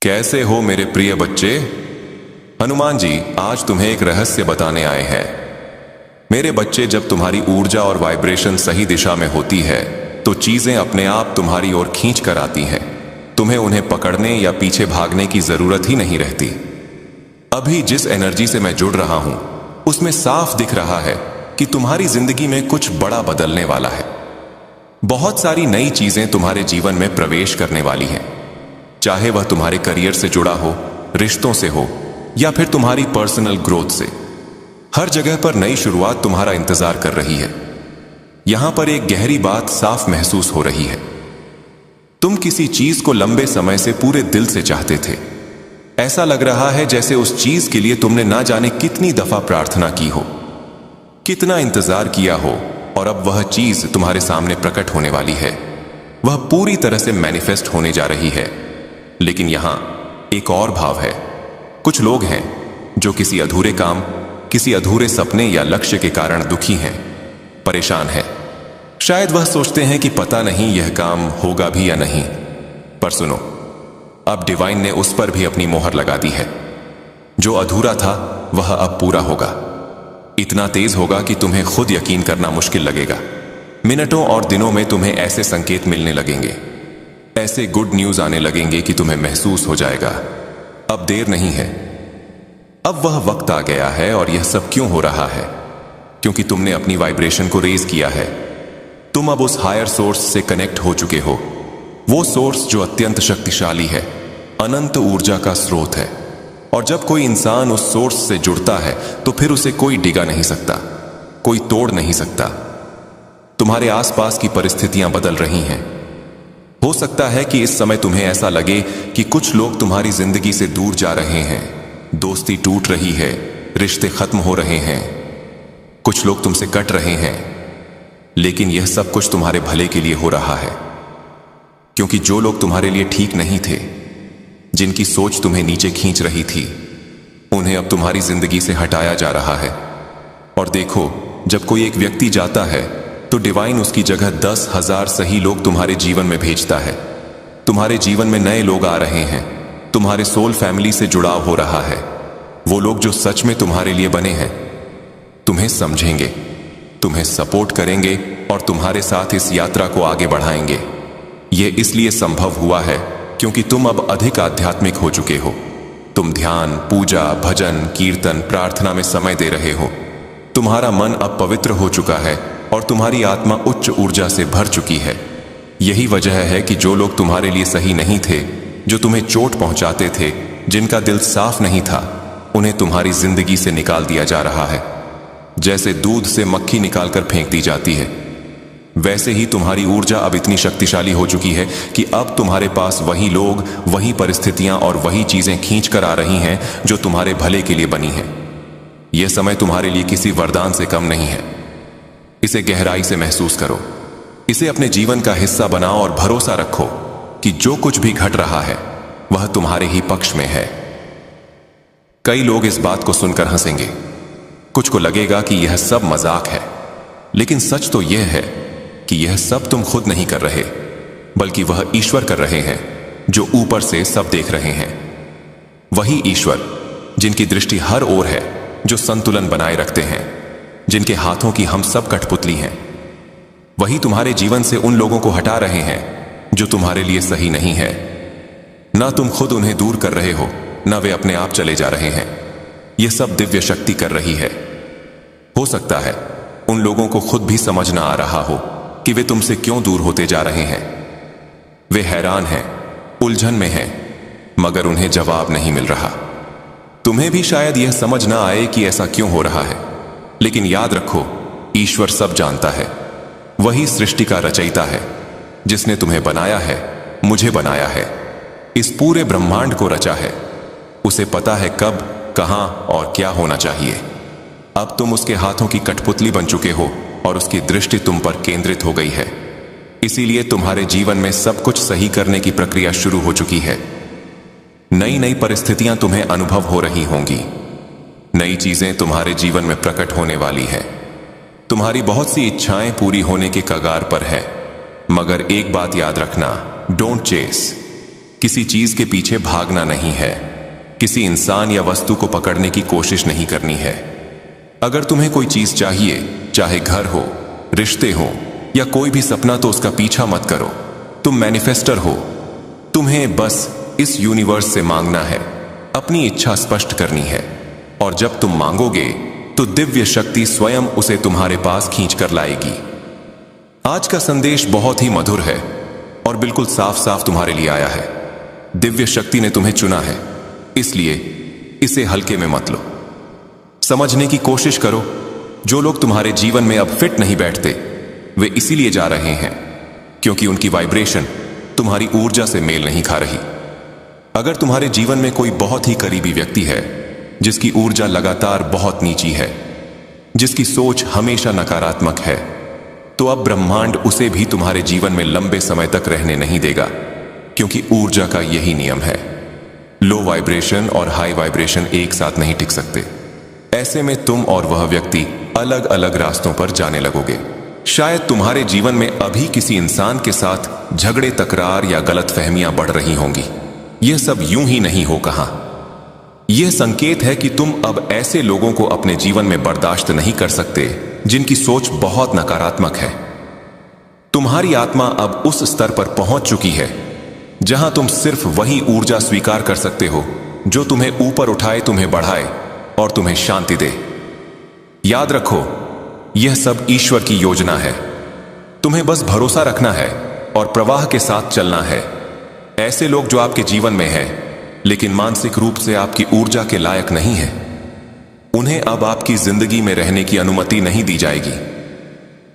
कैसे हो मेरे प्रिय बच्चे। हनुमान जी आज तुम्हें एक रहस्य बताने आए हैं। मेरे बच्चे, जब तुम्हारी ऊर्जा और वाइब्रेशन सही दिशा में होती है तो चीजें अपने आप तुम्हारी ओर खींच कर आती हैं। तुम्हें उन्हें पकड़ने या पीछे भागने की जरूरत ही नहीं रहती। अभी जिस एनर्जी से मैं जुड़ रहा हूं उसमें साफ दिख रहा है कि तुम्हारी जिंदगी में कुछ बड़ा बदलने वाला है। बहुत सारी नई चीजें तुम्हारे जीवन में प्रवेश करने वाली हैं। चाहे वह तुम्हारे करियर से जुड़ा हो, रिश्तों से हो या फिर तुम्हारी पर्सनल ग्रोथ से, हर जगह पर नई शुरुआत तुम्हारा इंतजार कर रही है। यहां पर एक गहरी बात साफ महसूस हो रही है। तुम किसी चीज को लंबे समय से पूरे दिल से चाहते थे। ऐसा लग रहा है जैसे उस चीज के लिए तुमने ना जाने कितनी दफा प्रार्थना की हो, कितना इंतजार किया हो, और अब वह चीज तुम्हारे सामने प्रकट होने वाली है। वह पूरी तरह से मैनिफेस्ट होने जा रही है। लेकिन यहां एक और भाव है। कुछ लोग हैं जो किसी अधूरे काम, किसी अधूरे सपने या लक्ष्य के कारण दुखी हैं, परेशान हैं। शायद वह सोचते हैं कि पता नहीं यह काम होगा भी या नहीं। पर सुनो, अब डिवाइन ने उस पर भी अपनी मोहर लगा दी है। जो अधूरा था वह अब पूरा होगा। इतना तेज होगा कि तुम्हें खुद यकीन करना मुश्किल लगेगा। मिनटों और दिनों में तुम्हें ऐसे संकेत मिलने लगेंगे, ऐसे गुड न्यूज आने लगेंगे कि तुम्हें महसूस हो जाएगा अब देर नहीं है। अब वह वक्त आ गया है। और यह सब क्यों हो रहा है? क्योंकि तुमने अपनी वाइब्रेशन को रेज किया है। तुम अब उस हायर सोर्स से कनेक्ट हो चुके हो। वो सोर्स जो अत्यंत शक्तिशाली है, अनंत ऊर्जा का स्रोत है। और जब कोई इंसान उस सोर्स से जुड़ता है तो फिर उसे कोई डिगा नहीं सकता, कोई तोड़ नहीं सकता। तुम्हारे आसपास की परिस्थितियां बदल रही हैं। हो सकता है कि इस समय तुम्हें ऐसा लगे कि कुछ लोग तुम्हारी जिंदगी से दूर जा रहे हैं, दोस्ती टूट रही है, रिश्ते खत्म हो रहे हैं, कुछ लोग तुमसे कट रहे हैं। लेकिन यह सब कुछ तुम्हारे भले के लिए हो रहा है। क्योंकि जो लोग तुम्हारे लिए ठीक नहीं थे, जिनकी सोच तुम्हें नीचे खींच रही थी, उन्हें अब तुम्हारी जिंदगी से हटाया जा रहा है। और देखो, जब कोई एक व्यक्ति जाता है तो डिवाइन उसकी जगह 10,000 सही लोग तुम्हारे जीवन में भेजता है। तुम्हारे जीवन में नए लोग आ रहे हैं। तुम्हारे सोल फैमिली से जुड़ाव हो रहा है। वो लोग जो सच में तुम्हारे लिए बने हैं, तुम्हें समझेंगे, तुम्हें सपोर्ट करेंगे और तुम्हारे साथ इस यात्रा को आगे बढ़ाएंगे। यह इसलिए संभव हुआ है क्योंकि तुम अब अधिक आध्यात्मिक हो चुके हो। तुम ध्यान, पूजा, भजन, कीर्तन, प्रार्थना में समय दे रहे हो। तुम्हारा मन अब पवित्र हो चुका है और तुम्हारी आत्मा उच्च ऊर्जा से भर चुकी है। यही वजह है कि जो लोग तुम्हारे लिए सही नहीं थे, जो तुम्हें चोट पहुंचाते थे, जिनका दिल साफ नहीं था, उन्हें तुम्हारी जिंदगी से निकाल दिया जा रहा है। जैसे दूध से मक्खी निकालकर फेंक दी जाती है, वैसे ही तुम्हारी ऊर्जा अब इतनी शक्तिशाली हो चुकी है कि अब तुम्हारे पास वही लोग, वही परिस्थितियां और वही चीजें खींच कर आ रही हैं जो तुम्हारे भले के लिए बनी हैं। यह समय तुम्हारे लिए किसी वरदान से कम नहीं है। इसे गहराई से महसूस करो, इसे अपने जीवन का हिस्सा बनाओ और भरोसा रखो कि जो कुछ भी घट रहा है वह तुम्हारे ही पक्ष में है। कई लोग इस बात को सुनकर हंसेंगे, कुछ को लगेगा कि यह सब मजाक है। लेकिन सच तो यह है कि यह सब तुम खुद नहीं कर रहे, बल्कि वह ईश्वर कर रहे हैं जो ऊपर से सब देख रहे हैं। वही ईश्वर जिनकी दृष्टि हर ओर है, जो संतुलन बनाए रखते हैं, जिनके हाथों की हम सब कठपुतली हैं। वही तुम्हारे जीवन से उन लोगों को हटा रहे हैं जो तुम्हारे लिए सही नहीं है। ना तुम खुद उन्हें दूर कर रहे हो, ना वे अपने आप चले जा रहे हैं। यह सब दिव्य शक्ति कर रही है। हो सकता है उन लोगों को खुद भी समझ ना आ रहा हो कि वे तुमसे क्यों दूर होते जा रहे हैं। वे हैरान हैं, उलझन में हैं, मगर उन्हें जवाब नहीं मिल रहा। तुम्हें भी शायद यह समझ ना आए कि ऐसा क्यों हो रहा है। लेकिन याद रखो, ईश्वर सब जानता है। वही सृष्टि का रचयिता है, जिसने तुम्हें बनाया है, मुझे बनाया है, इस पूरे ब्रह्मांड को रचा है। उसे पता है कब, कहां और क्या होना चाहिए। अब तुम उसके हाथों की कठपुतली बन चुके हो और उसकी दृष्टि तुम पर केंद्रित हो गई है। इसीलिए तुम्हारे जीवन में सब कुछ सही करने की प्रक्रिया शुरू हो चुकी है। नई नई परिस्थितियां तुम्हें अनुभव हो रही होंगी। नई चीजें तुम्हारे जीवन में प्रकट होने वाली है। तुम्हारी बहुत सी इच्छाएं पूरी होने के कगार पर है। मगर एक बात याद रखना, डोंट चेस। किसी चीज के पीछे भागना नहीं है, किसी इंसान या वस्तु को पकड़ने की कोशिश नहीं करनी है। अगर तुम्हें कोई चीज चाहिए, चाहे घर हो, रिश्ते हो या कोई भी सपना, तो उसका पीछा मत करो। तुम मैनिफेस्टर हो। तुम्हें बस इस यूनिवर्स से मांगना है, अपनी इच्छा स्पष्ट करनी है, और जब तुम मांगोगे तो दिव्य शक्ति स्वयं उसे तुम्हारे पास खींच कर लाएगी। आज का संदेश बहुत ही मधुर है और बिल्कुल साफ साफ तुम्हारे लिए आया है। दिव्य शक्ति ने तुम्हें चुना है, इसलिए इसे हल्के में मत लो। समझने की कोशिश करो, जो लोग तुम्हारे जीवन में अब फिट नहीं बैठते, वे इसीलिए जा रहे हैं क्योंकि उनकी वाइब्रेशन तुम्हारी ऊर्जा से मेल नहीं खा रही। अगर तुम्हारे जीवन में कोई बहुत ही करीबी व्यक्ति है जिसकी ऊर्जा लगातार बहुत नीची है, जिसकी सोच हमेशा नकारात्मक है, तो अब ब्रह्मांड उसे भी तुम्हारे जीवन में लंबे समय तक रहने नहीं देगा, क्योंकि ऊर्जा का यही नियम है। लो वाइब्रेशन और हाई वाइब्रेशन एक साथ नहीं टिक सकते। ऐसे में तुम और वह व्यक्ति अलग अलग रास्तों पर जाने लगोगे। शायद तुम्हारे जीवन में अभी किसी इंसान के साथ झगड़े, तकरार या गलतफहमियां बढ़ रही होंगी। यह सब यूं ही नहीं हो कहां। यह संकेत है कि तुम अब ऐसे लोगों को अपने जीवन में बर्दाश्त नहीं कर सकते जिनकी सोच बहुत नकारात्मक है। तुम्हारी आत्मा अब उस स्तर पर पहुंच चुकी है जहां तुम सिर्फ वही ऊर्जा स्वीकार कर सकते हो जो तुम्हें ऊपर उठाए, तुम्हें बढ़ाए और तुम्हें शांति दे। याद रखो, यह सब ईश्वर की योजना है। तुम्हें बस भरोसा रखना है और प्रवाह के साथ चलना है। ऐसे लोग जो आपके जीवन में हैं लेकिन मानसिक रूप से आपकी ऊर्जा के लायक नहीं है, उन्हें अब आपकी जिंदगी में रहने की अनुमति नहीं दी जाएगी।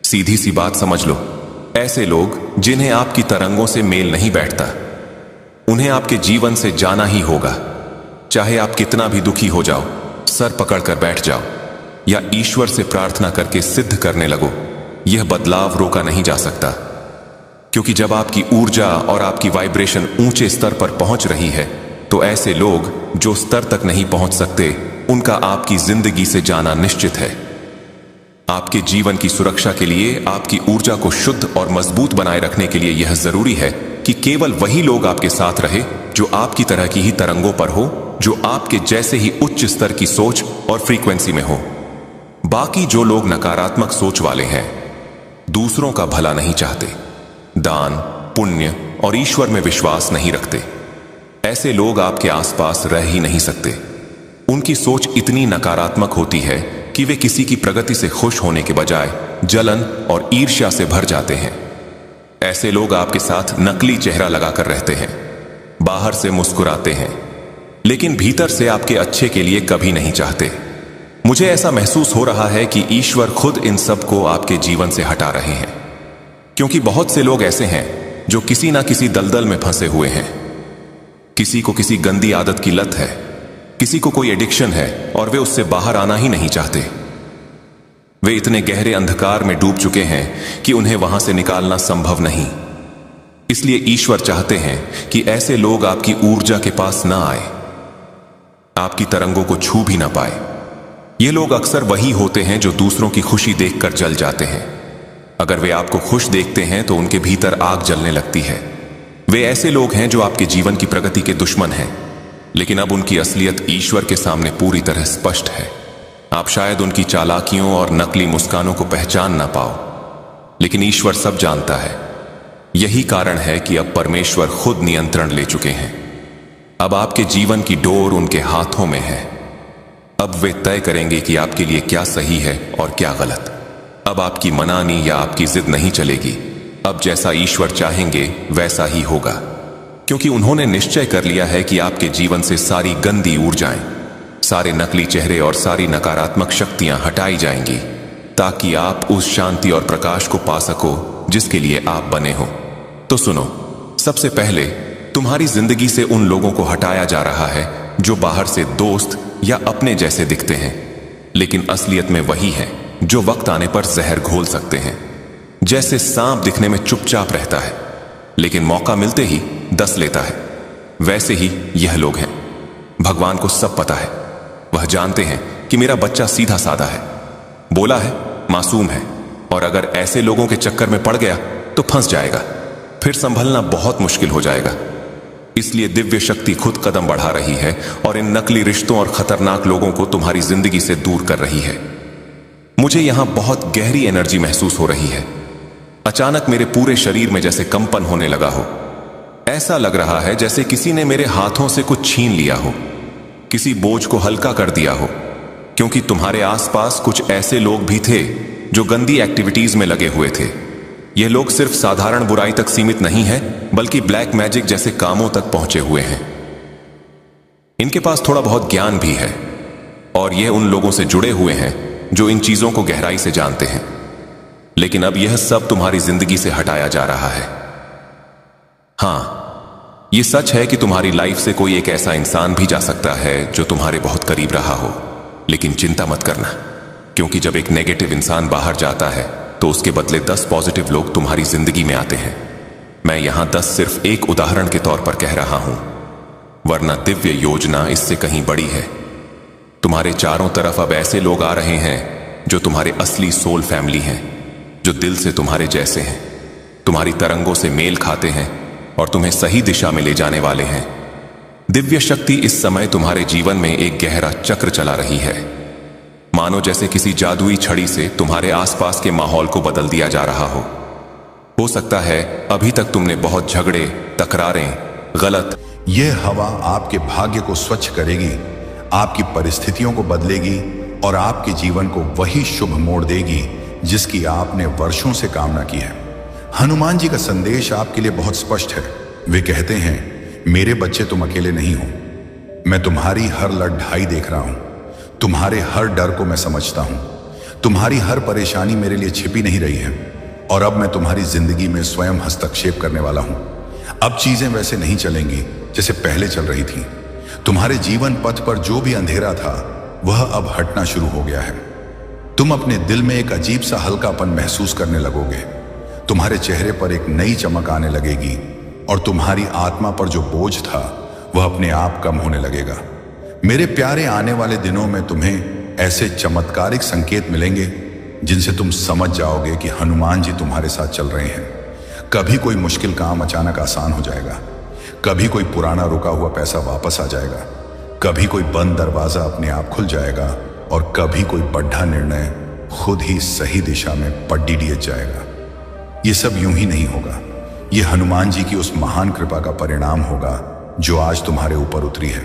सीधी सी बात समझ लो, ऐसे लोग जिन्हें आपकी तरंगों से मेल नहीं बैठता, उन्हें आपके जीवन से जाना ही होगा। चाहे आप कितना भी दुखी हो जाओ, सर पकड़कर बैठ जाओ या ईश्वर से प्रार्थना करके सिद्ध करने लगो, यह बदलाव रोका नहीं जा सकता। क्योंकि जब आपकी ऊर्जा और आपकी वाइब्रेशन ऊंचे स्तर पर पहुंच रही है, तो ऐसे लोग जो स्तर तक नहीं पहुंच सकते, उनका आपकी जिंदगी से जाना निश्चित है। आपके जीवन की सुरक्षा के लिए, आपकी ऊर्जा को शुद्ध और मजबूत बनाए रखने के लिए यह जरूरी है कि केवल वही लोग आपके साथ रहे जो आपकी तरह की ही तरंगों पर हो, जो आपके जैसे ही उच्च स्तर की सोच और फ्रीक्वेंसी में हो। बाकी जो लोग नकारात्मक सोच वाले हैं, दूसरों का भला नहीं चाहते, दान, पुण्य और ईश्वर में विश्वास नहीं रखते, ऐसे लोग आपके आसपास रह ही नहीं सकते। उनकी सोच इतनी नकारात्मक होती है कि वे किसी की प्रगति से खुश होने के बजाय जलन और ईर्ष्या से भर जाते हैं। ऐसे लोग आपके साथ नकली चेहरा लगाकर रहते हैं, बाहर से मुस्कुराते हैं, लेकिन भीतर से आपके अच्छे के लिए कभी नहीं चाहते। मुझे ऐसा महसूस हो रहा है कि ईश्वर खुद इन सब को आपके जीवन से हटा रहे हैं, क्योंकि बहुत से लोग ऐसे हैं जो किसी ना किसी दलदल में फंसे हुए हैं। किसी को किसी गंदी आदत की लत है, किसी को कोई एडिक्शन है और वे उससे बाहर आना ही नहीं चाहते। वे इतने गहरे अंधकार में डूब चुके हैं कि उन्हें वहां से निकालना संभव नहीं। इसलिए ईश्वर चाहते हैं कि ऐसे लोग आपकी ऊर्जा के पास ना आए, आपकी तरंगों को छू भी ना पाए। ये लोग अक्सर वही होते हैं जो दूसरों की खुशी देखकर जल जाते हैं। अगर वे आपको खुश देखते हैं तो उनके भीतर आग जलने लगती है। वे ऐसे लोग हैं जो आपके जीवन की प्रगति के दुश्मन हैं, लेकिन अब उनकी असलियत ईश्वर के सामने पूरी तरह स्पष्ट है। आप शायद उनकी चालाकियों और नकली मुस्कानों को पहचान ना पाओ, लेकिन ईश्वर सब जानता है। यही कारण है कि अब परमेश्वर खुद नियंत्रण ले चुके हैं। अब आपके जीवन की डोर उनके हाथों में है। अब वे तय करेंगे कि आपके लिए क्या सही है और क्या गलत। अब आपकी मनानी या आपकी जिद नहीं चलेगी। अब जैसा ईश्वर चाहेंगे वैसा ही होगा, क्योंकि उन्होंने निश्चय कर लिया है कि आपके जीवन से सारी गंदी ऊर्जाएं, सारे नकली चेहरे और सारी नकारात्मक शक्तियां हटाई जाएंगी, ताकि आप उस शांति और प्रकाश को पा सको जिसके लिए आप बने हो। तो सुनो, सबसे पहले तुम्हारी जिंदगी से उन लोगों को हटाया जा रहा है जो बाहर से दोस्त या अपने जैसे दिखते हैं, लेकिन असलियत में वही है जो वक्त आने पर जहर घोल सकते हैं। जैसे सांप दिखने में चुपचाप रहता है, लेकिन मौका मिलते ही डस लेता है, वैसे ही यह लोग हैं। भगवान को सब पता है। वह जानते हैं कि मेरा बच्चा सीधा साधा है, बोला है, मासूम है, और अगर ऐसे लोगों के चक्कर में पड़ गया तो फंस जाएगा, फिर संभलना बहुत मुश्किल हो जाएगा। इसलिए दिव्य शक्ति खुद कदम बढ़ा रही है और इन नकली रिश्तों और खतरनाक लोगों को तुम्हारी जिंदगी से दूर कर रही है। मुझे यहां बहुत गहरी एनर्जी महसूस हो रही है। अचानक मेरे पूरे शरीर में जैसे कंपन होने लगा हो। ऐसा लग रहा है जैसे किसी ने मेरे हाथों से कुछ छीन लिया हो, किसी बोझ को हल्का कर दिया हो। क्योंकि तुम्हारे आसपास कुछ ऐसे लोग भी थे जो गंदी एक्टिविटीज में लगे हुए थे। ये लोग सिर्फ साधारण बुराई तक सीमित नहीं है, बल्कि ब्लैक मैजिक जैसे कामों तक पहुंचे हुए हैं। इनके पास थोड़ा बहुत ज्ञान भी है और ये उन लोगों से जुड़े हुए हैं जो इन चीजों को गहराई से जानते हैं। लेकिन अब यह सब तुम्हारी जिंदगी से हटाया जा रहा है। हां, यह सच है कि तुम्हारी लाइफ से कोई एक ऐसा इंसान भी जा सकता है जो तुम्हारे बहुत करीब रहा हो। लेकिन चिंता मत करना, क्योंकि जब एक नेगेटिव इंसान बाहर जाता है तो उसके बदले 10 पॉजिटिव लोग तुम्हारी जिंदगी में आते हैं। मैं यहां 10 सिर्फ एक उदाहरण के तौर पर कह रहा हूं, वरना दिव्य योजना इससे कहीं बड़ी है। तुम्हारे चारों तरफ अब ऐसे लोग आ रहे हैं जो तुम्हारे असली सोल फैमिली हैं, जो दिल से तुम्हारे जैसे हैं, तुम्हारी तरंगों से मेल खाते हैं और तुम्हें सही दिशा में ले जाने वाले हैं। दिव्य शक्ति इस समय तुम्हारे जीवन में एक गहरा चक्र चला रही है, मानो जैसे किसी जादुई छड़ी से तुम्हारे आसपास के माहौल को बदल दिया जा रहा हो सकता है अभी तक तुमने बहुत झगड़े, तकरारें, गलत। यह हवा आपके भाग्य को स्वच्छ करेगी, आपकी परिस्थितियों को बदलेगी और आपके जीवन को वही शुभ मोड़ देगी जिसकी आपने वर्षों से कामना की है। हनुमान जी का संदेश आपके लिए बहुत स्पष्ट है। वे कहते हैं, मेरे बच्चे तुम अकेले नहीं हो। मैं तुम्हारी हर लड़ाई देख रहा हूं, तुम्हारे हर डर को मैं समझता हूं, तुम्हारी हर परेशानी मेरे लिए छिपी नहीं रही है और अब मैं तुम्हारी जिंदगी में स्वयं हस्तक्षेप करने वाला हूं। अब चीजें वैसे नहीं चलेंगी जैसे पहले चल रही थी। तुम्हारे जीवन पथ पर जो भी अंधेरा था वह अब हटना शुरू हो गया है। तुम अपने दिल में एक अजीब सा हल्कापन महसूस करने लगोगे। तुम्हारे चेहरे पर एक नई चमक आने लगेगी और तुम्हारी आत्मा पर जो बोझ था वह अपने आप कम होने लगेगा। मेरे प्यारे, आने वाले दिनों में तुम्हें ऐसे चमत्कारिक संकेत मिलेंगे जिनसे तुम समझ जाओगे कि हनुमान जी तुम्हारे साथ चल रहे हैं। कभी कोई मुश्किल काम अचानक आसान हो जाएगा, कभी कोई पुराना रुका हुआ पैसा वापस आ जाएगा, कभी कोई बंद दरवाजा अपने आप खुल जाएगा और कभी कोई बड़ा निर्णय खुद ही सही दिशा में पड्डी दिए जाएगा। ये सब यूं ही नहीं होगा, ये हनुमान जी की उस महान कृपा का परिणाम होगा जो आज तुम्हारे ऊपर उतरी है।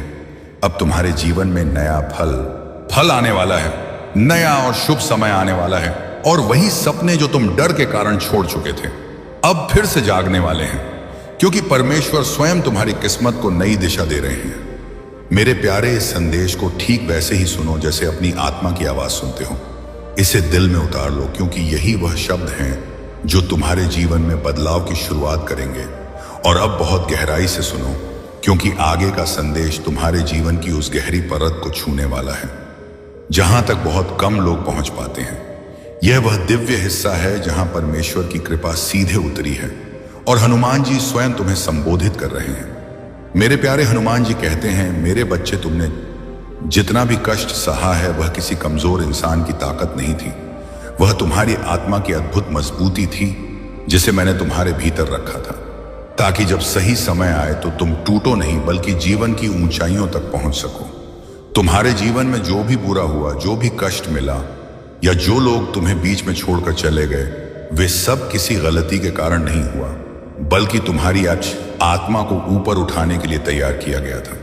अब तुम्हारे जीवन में नया फल आने वाला है, नया और शुभ समय आने वाला है और वही सपने जो तुम डर के कारण छोड़ चुके थे अब फिर से जागने वाले हैं, क्योंकि परमेश्वर स्वयं तुम्हारी किस्मत को नई दिशा दे रहे हैं। मेरे प्यारे, इस संदेश को ठीक वैसे ही सुनो जैसे अपनी आत्मा की आवाज सुनते हो। इसे दिल में उतार लो, क्योंकि यही वह शब्द हैं जो तुम्हारे जीवन में बदलाव की शुरुआत करेंगे। और अब बहुत गहराई से सुनो, क्योंकि आगे का संदेश तुम्हारे जीवन की उस गहरी परत को छूने वाला है जहां तक बहुत कम लोग पहुंच पाते हैं। यह वह दिव्य हिस्सा है जहां परमेश्वर की कृपा सीधे उतरी है और हनुमान जी स्वयं तुम्हें संबोधित कर रहे हैं। मेरे प्यारे, हनुमान जी कहते हैं, मेरे बच्चे, तुमने जितना भी कष्ट सहा है वह किसी कमजोर इंसान की ताकत नहीं थी, वह तुम्हारी आत्मा की अद्भुत मजबूती थी जिसे मैंने तुम्हारे भीतर रखा था, ताकि जब सही समय आए तो तुम टूटो नहीं बल्कि जीवन की ऊंचाइयों तक पहुंच सको। तुम्हारे जीवन में जो भी बुरा हुआ, जो भी कष्ट मिला या जो लोग तुम्हें बीच में छोड़कर चले गए, वे सब किसी गलती के कारण नहीं हुआ, बल्कि तुम्हारी आत्मा को ऊपर उठाने के लिए तैयार किया गया था।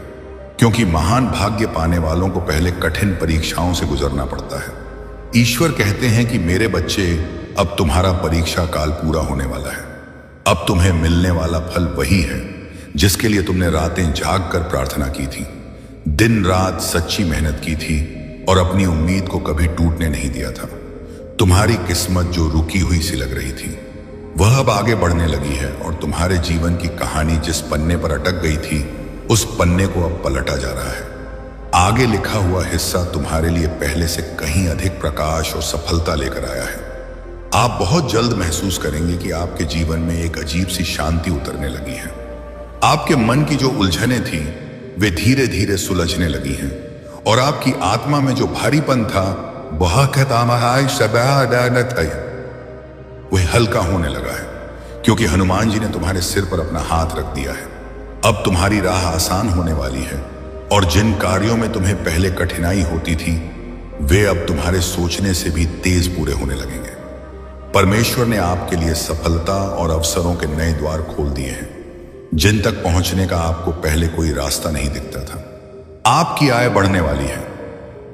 क्योंकि महान भाग्य पाने वालों को पहले कठिन परीक्षाओं से गुजरना पड़ता है। ईश्वर कहते हैं कि मेरे बच्चे, अब तुम्हारा परीक्षा काल पूरा होने वाला है। अब तुम्हें मिलने वाला फल वही है जिसके लिए तुमने रातें जाग कर प्रार्थना की थी, दिन रात सच्ची मेहनत की थी और अपनी उम्मीद को कभी टूटने नहीं दिया था। तुम्हारी किस्मत जो रुकी हुई सी लग रही थी वह अब आगे बढ़ने लगी है और तुम्हारे जीवन की कहानी जिस पन्ने पर अटक गई थी उस पन्ने को अब पलटा जा रहा है। आगे लिखा हुआ हिस्सा तुम्हारे लिए पहले से कहीं अधिक प्रकाश और सफलता लेकर आया है। आप बहुत जल्द महसूस करेंगे कि आपके जीवन में एक अजीब सी शांति उतरने लगी है। आपके मन की जो उलझनें थी वे धीरे धीरे सुलझने लगी हैं और आपकी आत्मा में जो भारीपन था वह हल्का होने लगा है, क्योंकि हनुमान जी ने तुम्हारे सिर पर अपना हाथ रख दिया है। अब तुम्हारी राह आसान होने वाली है और जिन कार्यों में तुम्हें पहले कठिनाई होती थी वे अब तुम्हारे सोचने से भी तेज पूरे होने लगेंगे। परमेश्वर ने आपके लिए सफलता और अवसरों के नए द्वार खोल दिए हैं जिन तक पहुंचने का आपको पहले कोई रास्ता नहीं दिखता था। आपकी आय बढ़ने वाली है,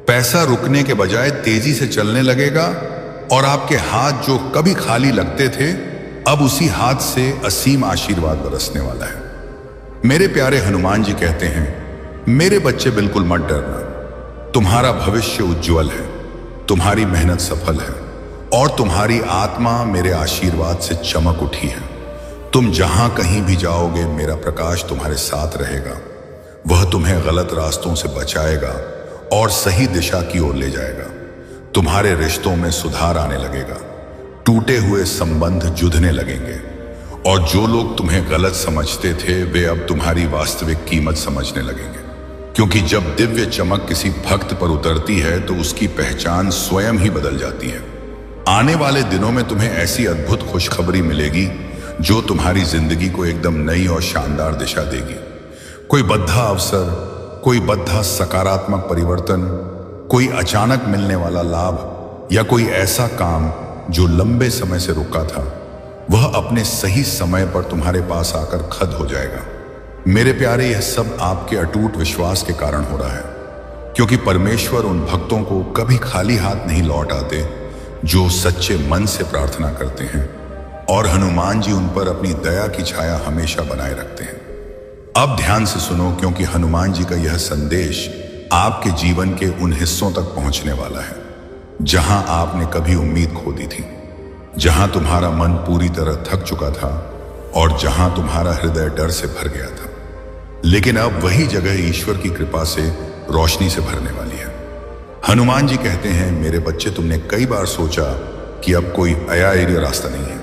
पैसा रुकने के बजाय तेजी से चलने लगेगा और आपके हाथ जो कभी खाली लगते थे अब उसी हाथ से असीम आशीर्वाद बरसने वाला है। मेरे प्यारे हनुमान जी कहते हैं, मेरे बच्चे बिल्कुल मत डरना, तुम्हारा भविष्य उज्जवल है, तुम्हारी मेहनत सफल है और तुम्हारी आत्मा मेरे आशीर्वाद से चमक उठी है। तुम जहां कहीं भी जाओगे मेरा प्रकाश तुम्हारे साथ रहेगा, वह तुम्हें गलत रास्तों से बचाएगा और सही दिशा की ओर ले जाएगा। तुम्हारे रिश्तों में सुधार आने लगेगा, टूटे हुए संबंध जुड़ने लगेंगे और जो लोग तुम्हें गलत समझते थे वे अब तुम्हारी वास्तविक कीमत समझने लगेंगे। क्योंकि जब दिव्य चमक किसी भक्त पर उतरती है तो उसकी पहचान स्वयं ही बदल जाती है। आने वाले दिनों में तुम्हें ऐसी अद्भुत खुशखबरी मिलेगी जो तुम्हारी जिंदगी को एकदम नई और शानदार दिशा देगी। कोई बद्धा अवसर, कोई बद्धा सकारात्मक परिवर्तन, कोई अचानक मिलने वाला लाभ या कोई ऐसा काम जो लंबे समय से रुका था वह अपने सही समय पर तुम्हारे पास आकर खद हो जाएगा। मेरे प्यारे, यह सब आपके अटूट विश्वास के कारण हो रहा है, क्योंकि परमेश्वर उन भक्तों को कभी खाली हाथ नहीं लौट आते जो सच्चे मन से प्रार्थना करते हैं और हनुमान जी उन पर अपनी दया की छाया हमेशा बनाए रखते हैं। अब ध्यान से सुनो, क्योंकि हनुमान जी का यह संदेश आपके जीवन के उन हिस्सों तक पहुंचने वाला है जहां आपने कभी उम्मीद खो दी थी, जहां तुम्हारा मन पूरी तरह थक चुका था और जहां तुम्हारा हृदय डर से भर गया था। लेकिन अब वही जगह ईश्वर की कृपा से रोशनी से भरने वाली है। हनुमान जी कहते हैं, मेरे बच्चे, तुमने कई बार सोचा कि अब कोई आया रास्ता नहीं है,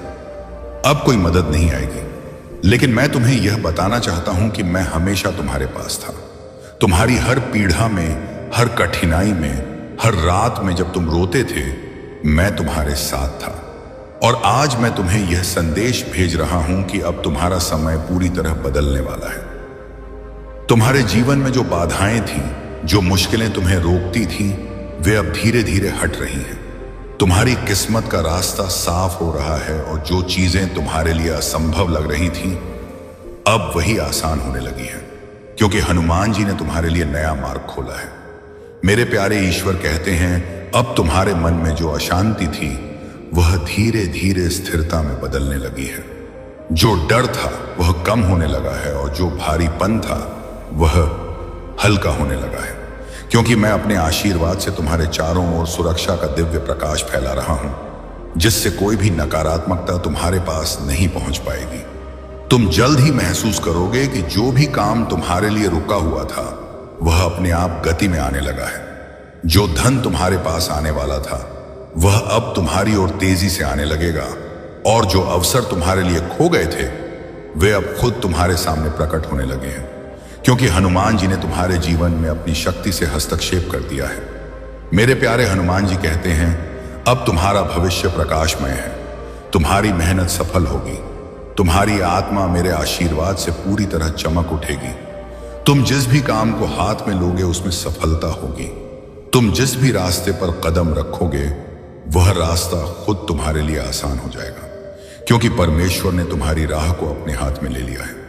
अब कोई मदद नहीं आएगी, लेकिन मैं तुम्हें यह बताना चाहता हूं कि मैं हमेशा तुम्हारे पास था। तुम्हारी हर पीड़ा में, हर कठिनाई में, हर रात में जब तुम रोते थे मैं तुम्हारे साथ था। और आज मैं तुम्हें यह संदेश भेज रहा हूं कि अब तुम्हारा समय पूरी तरह बदलने वाला है। तुम्हारे जीवन में जो बाधाएं थीं, जो मुश्किलें तुम्हें रोकती थीं, वे अब धीरे धीरे हट रही हैं। तुम्हारी किस्मत का रास्ता साफ हो रहा है और जो चीजें तुम्हारे लिए असंभव लग रही थीं, अब वही आसान होने लगी हैं, क्योंकि हनुमान जी ने तुम्हारे लिए नया मार्ग खोला है। मेरे प्यारे, ईश्वर कहते हैं, अब तुम्हारे मन में जो अशांति थी वह धीरे धीरे स्थिरता में बदलने लगी है। जो डर था वह कम होने लगा है और जो भारीपन था वह हल्का होने लगा है, क्योंकि मैं अपने आशीर्वाद से तुम्हारे चारों ओर सुरक्षा का दिव्य प्रकाश फैला रहा हूं, जिससे कोई भी नकारात्मकता तुम्हारे पास नहीं पहुंच पाएगी। तुम जल्द ही महसूस करोगे कि जो भी काम तुम्हारे लिए रुका हुआ था वह अपने आप गति में आने लगा है। जो धन तुम्हारे पास आने वाला था वह अब तुम्हारी ओर तेजी से आने लगेगा और जो अवसर तुम्हारे लिए खो गए थे वे अब खुद तुम्हारे सामने प्रकट होने लगे हैं, क्योंकि हनुमान जी ने तुम्हारे जीवन में अपनी शक्ति से हस्तक्षेप कर दिया है। मेरे प्यारे, हनुमान जी कहते हैं, अब तुम्हारा भविष्य प्रकाशमय है, तुम्हारी मेहनत सफल होगी, तुम्हारी आत्मा मेरे आशीर्वाद से पूरी तरह चमक उठेगी। तुम जिस भी काम को हाथ में लोगे उसमें सफलता होगी। तुम जिस भी रास्ते पर कदम रखोगे वह रास्ता खुद तुम्हारे लिए आसान हो जाएगा, क्योंकि परमेश्वर ने तुम्हारी राह को अपने हाथ में ले लिया है।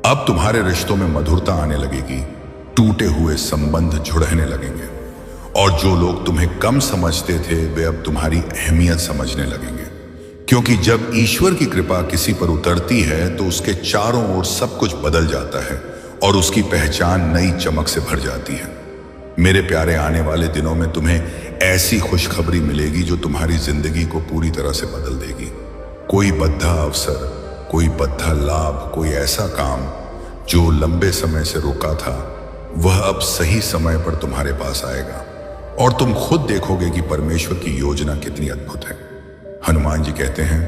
अब तुम्हारे रिश्तों में मधुरता आने लगेगी, टूटे हुए संबंध जुड़ने लगेंगे और जो लोग तुम्हें कम समझते थे वे अब तुम्हारी अहमियत समझने लगेंगे, क्योंकि जब ईश्वर की कृपा किसी पर उतरती है तो उसके चारों ओर सब कुछ बदल जाता है और उसकी पहचान नई चमक से भर जाती है। मेरे प्यारे, आने वाले दिनों में तुम्हें ऐसी खुशखबरी मिलेगी जो तुम्हारी जिंदगी को पूरी तरह से बदल देगी। कोई बद्धा अवसर, कोई बद्धा लाभ, कोई ऐसा काम जो लंबे समय से रुका था वह अब सही समय पर तुम्हारे पास आएगा और तुम खुद देखोगे कि परमेश्वर की योजना कितनी अद्भुत है। हनुमान जी कहते हैं,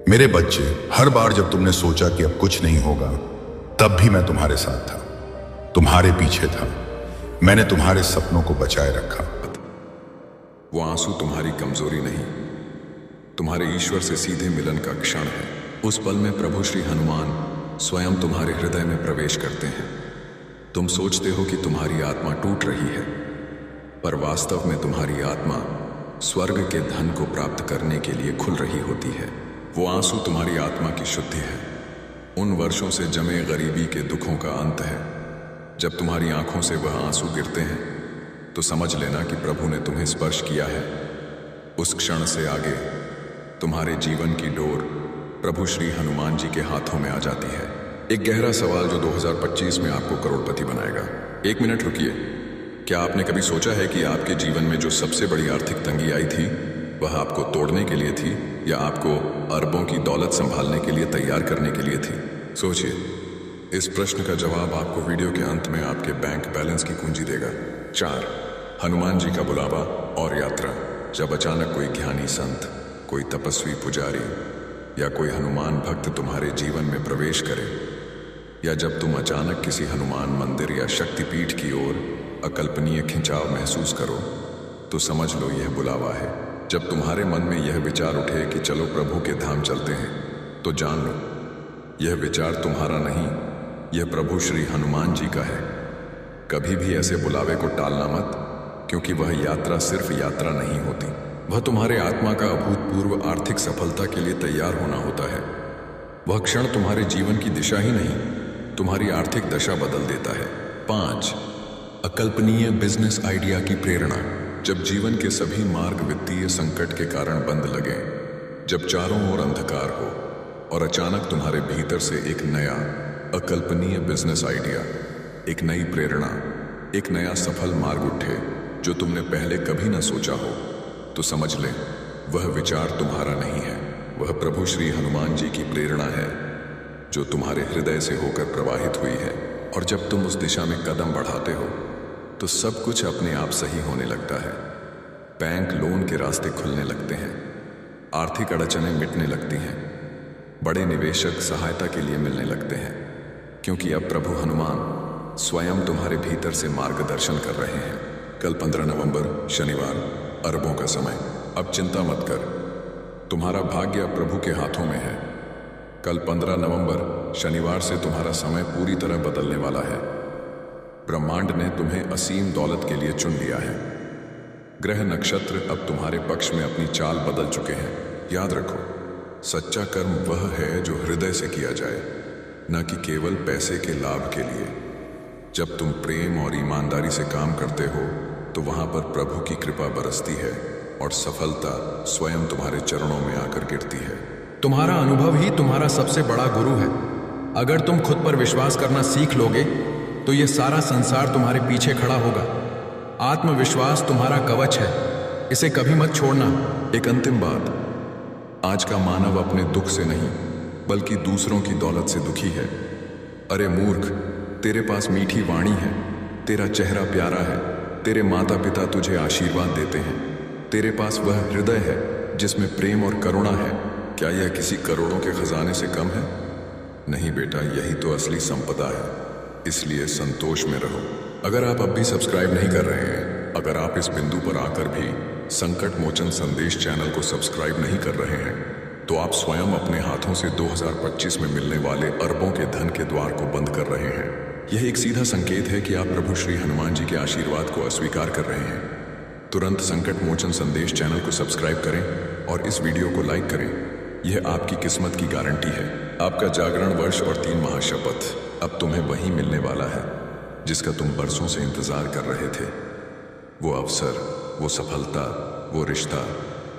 मेरे बच्चे, हर बार जब तुमने सोचा कि अब कुछ नहीं होगा तब भी मैं तुम्हारे साथ था, तुम्हारे पीछे था, मैंने तुम्हारे सपनों को बचाए रखा। वो आंसू तुम्हारी कमजोरी नहीं, तुम्हारे ईश्वर से सीधे मिलन का क्षण है। उस पल में प्रभु श्री हनुमान स्वयं तुम्हारे हृदय में प्रवेश करते हैं। तुम सोचते हो कि तुम्हारी आत्मा टूट रही है, पर वास्तव में तुम्हारी आत्मा स्वर्ग के धन को प्राप्त करने के लिए खुल रही होती है। वो आंसू तुम्हारी आत्मा की शुद्धि है, उन वर्षों से जमे गरीबी के दुखों का अंत है। जब तुम्हारी आंखों से वह आंसू गिरते हैं तो समझ लेना कि प्रभु ने तुम्हें स्पर्श किया है। उस क्षण से आगे तुम्हारे जीवन की डोर प्रभु श्री हनुमान जी के हाथों में आ जाती है। एक गहरा सवाल जो 2025 में आपको करोड़पति बनाएगा। 1 मिनट रुकिए। क्या आपने कभी सोचा है कि आपके जीवन में जो सबसे बड़ी आर्थिक तंगी आई थी वह आपको तोड़ने के लिए थी या आपको अरबों की दौलत संभालने के लिए तैयार करने के लिए थी? सोचिए। इस प्रश्न का जवाब आपको वीडियो के अंत में आपके बैंक बैलेंस की कुंजी देगा। 4. हनुमान जी का बुलावा और यात्रा। जब अचानक कोई ज्ञानी संत, कोई तपस्वी पुजारी या कोई हनुमान भक्त तुम्हारे जीवन में प्रवेश करे, या जब तुम अचानक किसी हनुमान मंदिर या शक्तिपीठ की ओर अकल्पनीय खिंचाव महसूस करो, तो समझ लो यह बुलावा है। जब तुम्हारे मन में यह विचार उठे कि चलो प्रभु के धाम चलते हैं, तो जान लो यह विचार तुम्हारा नहीं, यह प्रभु श्री हनुमान जी का है। कभी भी ऐसे बुलावे को टालना मत, क्योंकि वह यात्रा सिर्फ यात्रा नहीं होती, वह तुम्हारे आत्मा का अभूतपूर्व आर्थिक सफलता के लिए तैयार होना होता है। वह क्षण तुम्हारे जीवन की दिशा ही नहीं, तुम्हारी आर्थिक दशा बदल देता है। 5. अकल्पनीय बिजनेस आइडिया की प्रेरणा। जब जीवन के सभी मार्ग वित्तीय संकट के कारण बंद लगे, जब चारों ओर अंधकार हो और अचानक तुम्हारे भीतर से एक नया अकल्पनीय बिजनेस आइडिया, एक नई प्रेरणा, एक नया सफल मार्ग उठे जो तुमने पहले कभी न सोचा हो, तो समझ ले वह विचार तुम्हारा नहीं है, वह प्रभु श्री हनुमान जी की प्रेरणा है जो तुम्हारे हृदय से होकर प्रवाहित हुई है। और जब तुम उस दिशा में कदम बढ़ाते हो तो सब कुछ अपने आप सही होने लगता है। बैंक लोन के रास्ते खुलने लगते हैं, आर्थिक अड़चनें मिटने लगती हैं, बड़े निवेशक सहायता के लिए मिलने लगते हैं, क्योंकि अब प्रभु हनुमान स्वयं तुम्हारे भीतर से मार्गदर्शन कर रहे हैं। कल 15 नवंबर शनिवार, अरबों का समय। अब चिंता मत कर, तुम्हारा भाग्य अब प्रभु के हाथों में है। कल 15 नवंबर शनिवार से तुम्हारा समय पूरी तरह बदलने वाला है। ब्रह्मांड ने तुम्हें असीम दौलत के लिए चुन लिया है। ग्रह नक्षत्र अब तुम्हारे पक्ष में अपनी चाल बदल चुके हैं। याद रखो, सच्चा कर्म वह है जो हृदय से किया जाए, न कि केवल पैसे के लाभ के लिए। जब तुम प्रेम और ईमानदारी से काम करते हो तो वहां पर प्रभु की कृपा बरसती है और सफलता स्वयं तुम्हारे चरणों में आकर गिरती है। तुम्हारा अनुभव ही तुम्हारा सबसे बड़ा गुरु है। अगर तुम खुद पर विश्वास करना सीख लोगे तो यह सारा संसार तुम्हारे पीछे खड़ा होगा। आत्मविश्वास तुम्हारा कवच है, इसे कभी मत छोड़ना। एक अंतिम बात, आज का मानव अपने दुख से नहीं बल्कि दूसरों की दौलत से दुखी है। अरे मूर्ख, तेरे पास मीठी वाणी है, तेरा चेहरा प्यारा है, तेरे माता पिता तुझे आशीर्वाद देते हैं, तेरे पास वह हृदय है जिसमें प्रेम और करुणा है। क्या यह किसी करोड़ों के खजाने से कम है? नहीं बेटा, यही तो असली संपदा है। इसलिए संतोष में रहो। अगर आप अब भी सब्सक्राइब नहीं कर रहे हैं, अगर आप इस बिंदु पर आकर भी संकट मोचन संदेश चैनल को सब्सक्राइब नहीं कर रहे हैं, तो आप स्वयं अपने हाथों से 2025 में मिलने वाले अरबों के धन के द्वार को बंद कर रहे हैं। यह एक सीधा संकेत है कि आप प्रभु श्री हनुमान जी के आशीर्वाद को अस्वीकार कर रहे हैं। तुरंत संकट मोचन संदेश चैनल को सब्सक्राइब करें और इस वीडियो को लाइक करें। यह आपकी किस्मत की गारंटी है। आपका जागरण वर्ष और 3 महाशपथ अब तुम्हें वही मिलने वाला है जिसका तुम बरसों से इंतजार कर रहे थे। वो अवसर, वो सफलता, वो रिश्ता,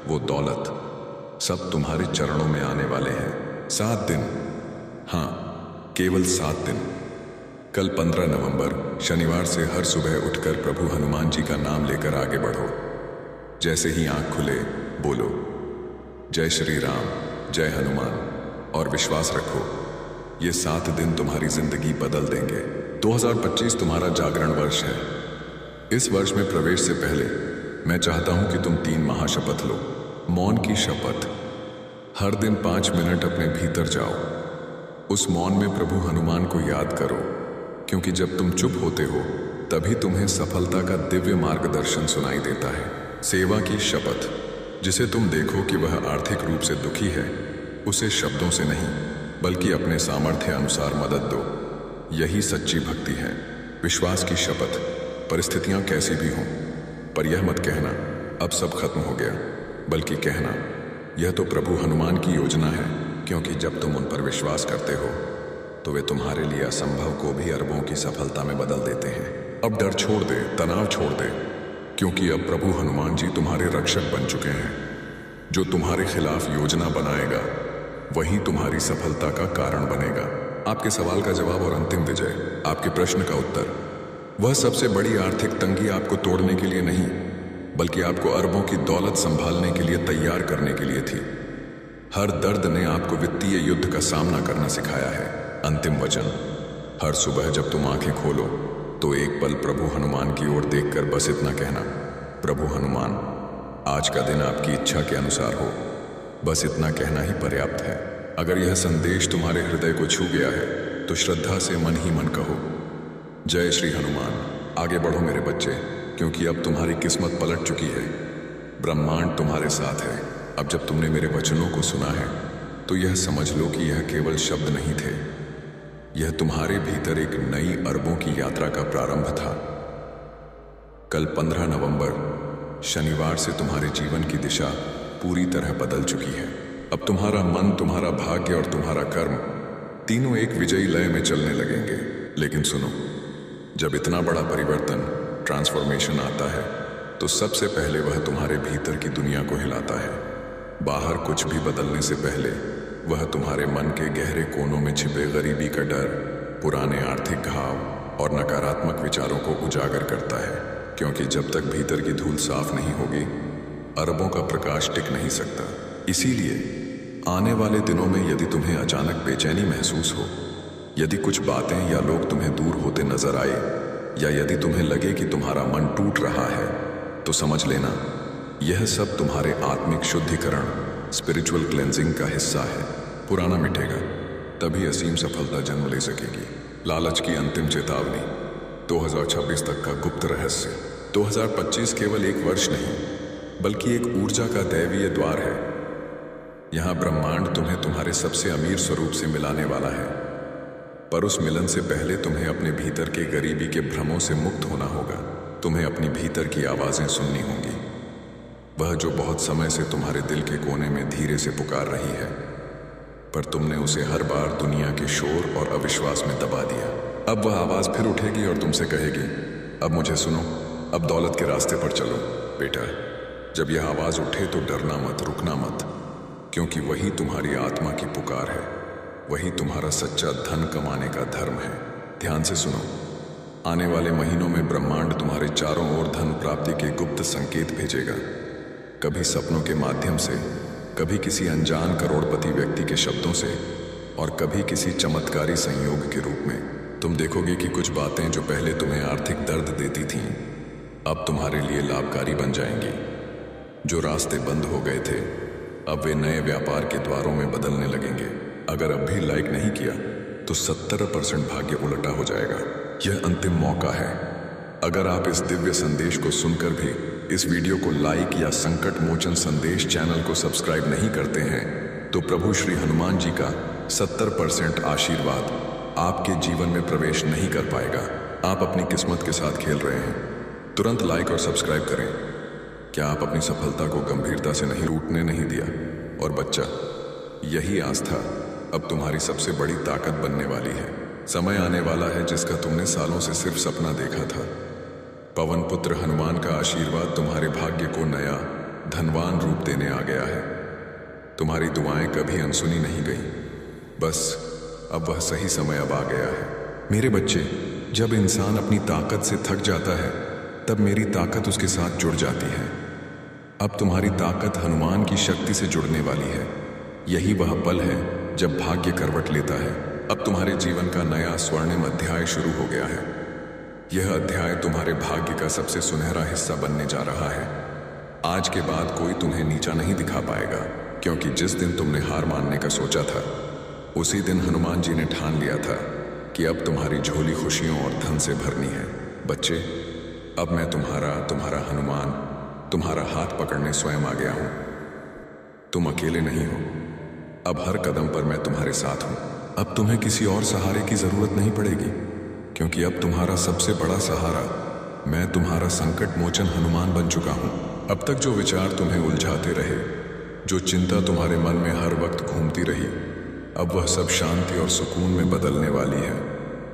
वो दौलत, सब तुम्हारे चरणों में आने वाले हैं। 7 दिन, हाँ, केवल 7 दिन। कल 15 नवंबर शनिवार से हर सुबह उठकर प्रभु हनुमान जी का नाम लेकर आगे बढ़ो। जैसे ही आंख खुले बोलो जय श्री राम, जय हनुमान, और विश्वास रखो ये 7 दिन तुम्हारी जिंदगी बदल देंगे। 2025 तुम्हारा जागरण वर्ष है। इस वर्ष में प्रवेश से पहले मैं चाहता हूं कि तुम 3 महाशपथ लो। मौन की शपथ। हर दिन 5 मिनट अपने भीतर जाओ। उस मौन में प्रभु हनुमान को याद करो, क्योंकि जब तुम चुप होते हो तभी तुम्हें सफलता का दिव्य मार्गदर्शन सुनाई देता है। सेवा की शपथ। जिसे तुम देखो कि वह आर्थिक रूप से दुखी है, उसे शब्दों से नहीं बल्कि अपने सामर्थ्य अनुसार मदद दो। यही सच्ची भक्ति है। विश्वास की शपथ, परिस्थितियां कैसी भी हों, पर यह मत कहना अब सब खत्म हो गया, बल्कि कहना यह तो प्रभु हनुमान की योजना है, क्योंकि जब तुम उन पर विश्वास करते हो तो वे तुम्हारे लिए असंभव को भी अरबों की सफलता में बदल देते हैं। अब डर छोड़ दे, तनाव छोड़ दे, क्योंकि अब प्रभु हनुमान जी तुम्हारे रक्षक बन चुके हैं। जो तुम्हारे खिलाफ योजना बनाएगा वही तुम्हारी सफलता का कारण बनेगा। आपके सवाल का जवाब और अंतिम विजय, आपके प्रश्न का उत्तर, वह सबसे बड़ी आर्थिक तंगी आपको तोड़ने के लिए नहीं, बल्कि आपको अरबों की दौलत संभालने के लिए तैयार करने के लिए थी। हर दर्द ने आपको वित्तीय युद्ध का सामना करना सिखाया है। अंतिम वचन, हर सुबह जब तुम आंखें खोलो तो एक पल प्रभु हनुमान की ओर देखकर बस इतना कहना, प्रभु हनुमान, आज का दिन आपकी इच्छा के अनुसार हो। बस इतना कहना ही पर्याप्त है। अगर यह संदेश तुम्हारे हृदय को छू गया है तो श्रद्धा से मन ही मन कहो, जय श्री हनुमान। आगे बढ़ो मेरे बच्चे, क्योंकि अब तुम्हारी किस्मत पलट चुकी है। ब्रह्मांड तुम्हारे साथ है। अब जब तुमने मेरे वचनों को सुना है तो यह समझ लो कि यह केवल शब्द नहीं थे, यह तुम्हारे भीतर एक नई अरबों की यात्रा का प्रारंभ था। कल 15 नवंबर शनिवार से तुम्हारे जीवन की दिशा पूरी तरह बदल चुकी है। अब तुम्हारा मन, तुम्हारा भाग्य और तुम्हारा कर्म तीनों एक विजयी लय में चलने लगेंगे। लेकिन सुनो, जब इतना बड़ा परिवर्तन, ट्रांसफॉर्मेशन आता है तो सबसे पहले वह तुम्हारे भीतर की दुनिया को हिलाता है। बाहर कुछ भी बदलने से पहले वह तुम्हारे मन के गहरे कोनों में छिपे गरीबी का डर, पुराने आर्थिक घाव और नकारात्मक विचारों को उजागर करता है। क्योंकि जब तक भीतर की धूल साफ नहीं होगी, अरबों का प्रकाश टिक नहीं सकता। इसीलिए आने वाले दिनों में यदि तुम्हें अचानक बेचैनी महसूस हो, यदि कुछ बातें या लोग तुम्हें दूर होते नजर आए, या यदि तुम्हें लगे कि तुम्हारा मन टूट रहा है, तो समझ लेना यह सब तुम्हारे आत्मिक शुद्धिकरण, स्पिरिचुअल क्लेंजिंग का हिस्सा है। पुराना मिटेगा, तभी असीम सफलता जन्म ले सकेगी। लालच की अंतिम चेतावनी, 2026 तक का गुप्त रहस्य। 2025 केवल एक वर्ष नहीं, बल्कि एक ऊर्जा का दैवीय द्वार है। यहां ब्रह्मांड तुम्हें तुम्हारे सबसे अमीर स्वरूप से मिलाने वाला है, पर उस मिलन से पहले तुम्हें अपने भीतर के गरीबी के भ्रमों से मुक्त होना होगा। तुम्हें अपनी भीतर की आवाजें सुननी होंगी, वह जो बहुत समय से तुम्हारे दिल के कोने में धीरे से पुकार रही है, पर तुमने उसे हर बार दुनिया के शोर और अविश्वास में दबा दिया। अब वह आवाज फिर उठेगी और तुमसे कहेगी, अब मुझे सुनो, अब दौलत के रास्ते पर चलो। बेटा, जब यह आवाज उठे तो डरना मत, रुकना मत, क्योंकि वही तुम्हारी आत्मा की पुकार है, वही तुम्हारा सच्चा धन कमाने का धर्म है। ध्यान से सुनो, आने वाले महीनों में ब्रह्मांड तुम्हारे चारों ओर धन प्राप्ति के गुप्त संकेत भेजेगा। कभी सपनों के माध्यम से, कभी किसी अनजान करोड़पति व्यक्ति के शब्दों से, और कभी किसी चमत्कारी संयोग के रूप में। तुम देखोगे कि कुछ बातें जो पहले तुम्हें आर्थिक दर्द देती थीं, अब तुम्हारे लिए लाभकारी बन जाएंगी। जो रास्ते बंद हो गए थे, अब वे नए व्यापार के द्वारों में बदलने लगेंगे। अगर अब भी लाइक नहीं किया तो 70% भाग्य उलटा हो जाएगा। यह अंतिम मौका है। अगर आप इस दिव्य संदेश को सुनकर भी इस वीडियो को लाइक या संकट मोचन संदेश चैनल को सब्सक्राइब नहीं करते हैं, तो प्रभु श्री हनुमान जी का 70% आशीर्वाद आपके जीवन में प्रवेश नहीं कर पाएगा। आप अपनी किस्मत के साथ खेल रहे हैं। तुरंत लाइक और सब्सक्राइब करें। क्या आप अपनी सफलता को गंभीरता से नहीं टूटने नहीं दिया? और बच्चा, यही आस्था अब तुम्हारी सबसे बड़ी ताकत बनने वाली है। समय आने वाला है जिसका तुमने सालों से सिर्फ सपना देखा था। पवन पुत्र हनुमान का आशीर्वाद तुम्हारे भाग्य को नया धनवान रूप देने आ गया है। तुम्हारी दुआएं कभी अनसुनी नहीं गई, बस अब वह सही समय अब आ गया है। मेरे बच्चे, जब इंसान अपनी ताकत से थक जाता है, तब मेरी ताकत उसके साथ जुड़ जाती है। अब तुम्हारी ताकत हनुमान की शक्ति से जुड़ने वाली है। यही वह पल है जब भाग्य करवट लेता है। अब तुम्हारे जीवन का नया स्वर्णिम अध्याय शुरू हो गया है। यह अध्याय तुम्हारे भाग्य का सबसे सुनहरा हिस्सा बनने जा रहा है। आज के बाद कोई तुम्हें नीचा नहीं दिखा पाएगा, क्योंकि जिस दिन तुमने हार मानने का सोचा था, उसी दिन हनुमान जी ने ठान लिया था कि अब तुम्हारी झोली खुशियों और धन से भरनी है। बच्चे, अब मैं तुम्हारा हनुमान तुम्हारा हाथ पकड़ने स्वयं आ गया हूं। तुम अकेले नहीं हो। अब हर कदम पर मैं तुम्हारे साथ हूं। अब तुम्हें किसी और सहारे की जरूरत नहीं पड़ेगी, क्योंकि अब तुम्हारा सबसे बड़ा सहारा मैं तुम्हारा संकट मोचन हनुमान बन चुका हूं। अब तक जो विचार तुम्हें उलझाते रहे, जो चिंता तुम्हारे मन में हर वक्त घूमती रही, अब वह सब शांति और सुकून में बदलने वाली है।